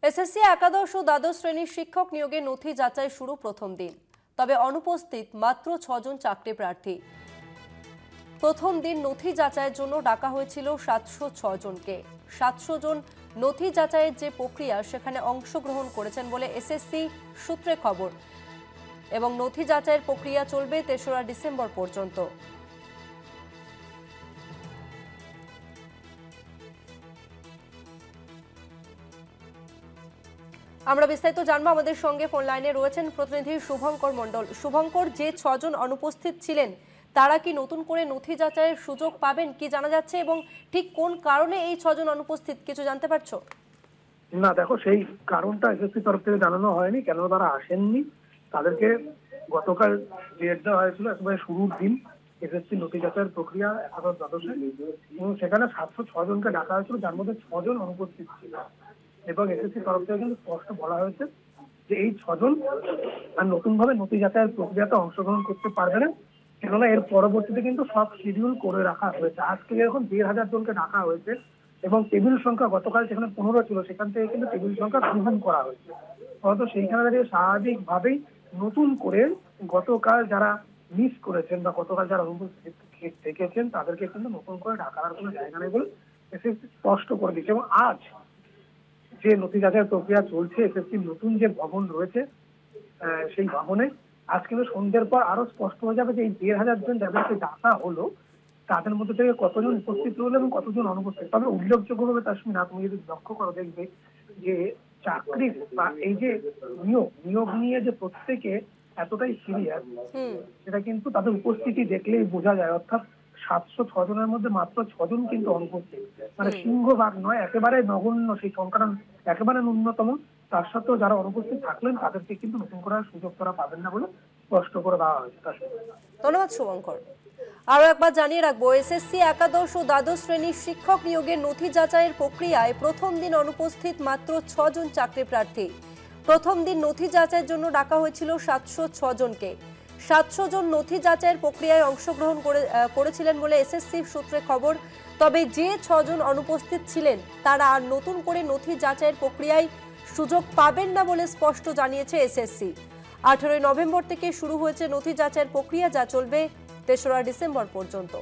SSC একাদশ ও দ্বাদশ শ্রেণীর শিক্ষক নিয়োগে নথি যাচাই শুরু প্রথম দিন। তবে অনুপস্থিত মাত্র 6 জন চাকরি প্রার্থী। প্রথম দিন নথি যাচাইয়ের জন্য ডাকা হয়েছিল 706 জনকে। 700 জন নথি যাচাইয়ের যে প্রক্রিয়া সেখানে অংশগ্রহণ করেছেন বলে এসএসসি সূত্রে খবর, এবং নথি যাচাইয়ের প্রক্রিয়া চলবে 3রা ডিসেম্বর পর্যন্ত। আমরা বিস্তারিত জানবো, আমাদের সঙ্গে ফোন লাইনে রয়েছেন প্রতিনিধি শুভঙ্কর মণ্ডল। শুভঙ্কর, যে 6 জন অনুপস্থিত ছিলেন তারা কি নতুন করে নথি যাচাইয়ের সুযোগ পাবেন, কি জানা যাচ্ছে, এবং ঠিক কোন কারণে এই 6 জন অনুপস্থিত কিছু জানতে পারছো? না দেখো, সেই কারণটা এসএসসি তরফ থেকে জানানো হয়নি। কেন তারা আসেননি, তাদেরকে গতকাল ডেট দেওয়া হয়েছিল একেবারে শুরুর দিন এসএসসি নথি যাচাইয়ের প্রক্রিয়া একাদশ দ্বাদশে, এবং সেখানে 706 জনকে ডাকা হয়েছিল, যার মধ্যে 6 জন অনুপস্থিত ছিল। এবং এসএসসি তরফ থেকে কিন্তু স্পষ্ট বলা হয়েছে যে এই 6 জন আর নতুন ভাবে নথি যাচাইয়ের প্রক্রিয়াতে অংশগ্রহণ করতে পারবে না, কেননা এর পরবর্তীতে কিন্তু সব শিডিউল করে রাখা হয়েছে। আজকে এরকম 1,500 জনকে ডাকা হয়েছে, এবং টেবিল সংখ্যা গতকাল যেখানে 15 ছিল সেখান থেকে কিন্তু টেবিল সংখ্যা দ্বিগুণ করা হয়েছে। হয়তো সেইখানে দাঁড়িয়ে স্বাভাবিকভাবেই নতুন করে গতকাল যারা মিস করেছেন বা গতকাল যারা অনুপস্থিত থেকেছেন তাদেরকে কিন্তু নতুন করে ডাকার কোনো জায়গা নেই বলে এসএসসি স্পষ্ট করে দিচ্ছে। এবং আজ যে নথি যাচাইয়ের প্রক্রিয়া চলছে, এসএসসির নতুন যে ভবন রয়েছে সেই ভবনে আজ কিন্তু সন্ধ্যের পর আরো স্পষ্ট হয়ে যাবে যে এই 1,500 জন যাদেরকে ডাকা হলো তাদের মধ্যে থেকে কতজন উপস্থিত হলো এবং কতজন অনুপস্থিত। তবে উল্লেখযোগ্যভাবে তাসমিনা, তুমি যদি লক্ষ্য করো দেখবে যে চাকরির বা এই যে নিয়োগ নিয়ে যে প্রত্যেকে এতটাই সিরিয়াস, সেটা কিন্তু তাদের উপস্থিতি দেখলেই বোঝা যায়। অর্থাৎ 706 জনের মধ্যে মাত্র 6 জন কিন্তু অনুপস্থিত, মানে সিংহভাগ নয়, একেবারে নগণ্য, সেই সংখ্যাটা একেবারে ন্যূনতম। তার সত্ত্বেও যারা অনুপস্থিত থাকলেন তাদেরকে কিন্তু নতুন করার সুযোগ তারা পাবেন না বলে স্পষ্ট করে দেওয়া হয়েছে। ধন্যবাদ শুভঙ্কর। আরো একবার জানিয়ে রাখবো, এসএসসি একাদশ ও দ্বাদশ শ্রেণীর শিক্ষক নিয়োগের নথি যাচাইয়ের প্রক্রিয়ায় প্রথম দিন অনুপস্থিত মাত্র 6 জন চাকরি প্রার্থী। প্রথম দিন নথি যাচাইয়ের জন্য ডাকা হয়েছিল 706 জনকে। 700 জন নথি যাচাইয়ের প্রক্রিয়ায় অংশগ্রহণ করেছিলেন বলে এসএসসির সূত্রে খবর। তবে যে 6 জন অনুপস্থিত ছিলেন তারা আর নতুন করে নথি যাচাইয়ের প্রক্রিয়ায় সুযোগ পাবেন না বলে স্পষ্ট জানিয়েছে এসএসসি। 18 নভেম্বর থেকে শুরু হয়েছে নথি যাচাইয়ের প্রক্রিয়া, যা চলবে 3রা ডিসেম্বর পর্যন্ত।